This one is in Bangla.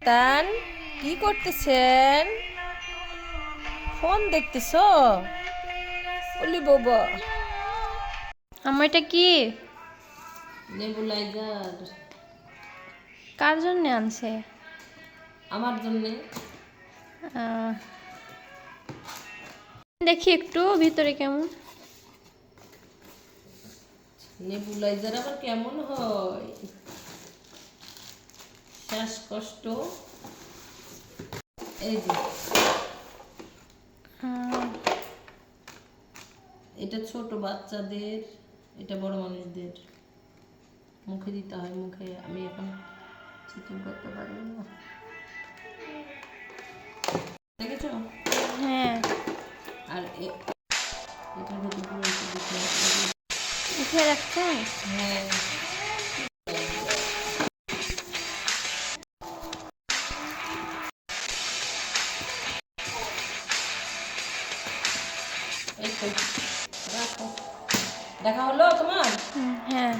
তান কি করতেছেন? ফোন দেখতেছো? ওলি বাবা, আমার এটা কি? নেবুলাইজার। কার জন্য আনছে? আমার জন্য। আহ, দেখি একটু ভিতরে কেমন। নেবুলাইজার আবার কেমন হয়? শ্বাসকষ্ট। এই যে আহ, এটা ছোট বাচ্চাদের, এটা বড় মানুষদের মুখে দিতে হয়। মুখে আমি এখন চিকেন করতে পারি না, দেখেছো? হ্যাঁ, আর এটার ভেতর পুরো একটু দিতে হবে। উঠে রাখছেন। হ্যাঁ, এই তো রাখো। দেখা হলো তোমার? হ্যাঁ।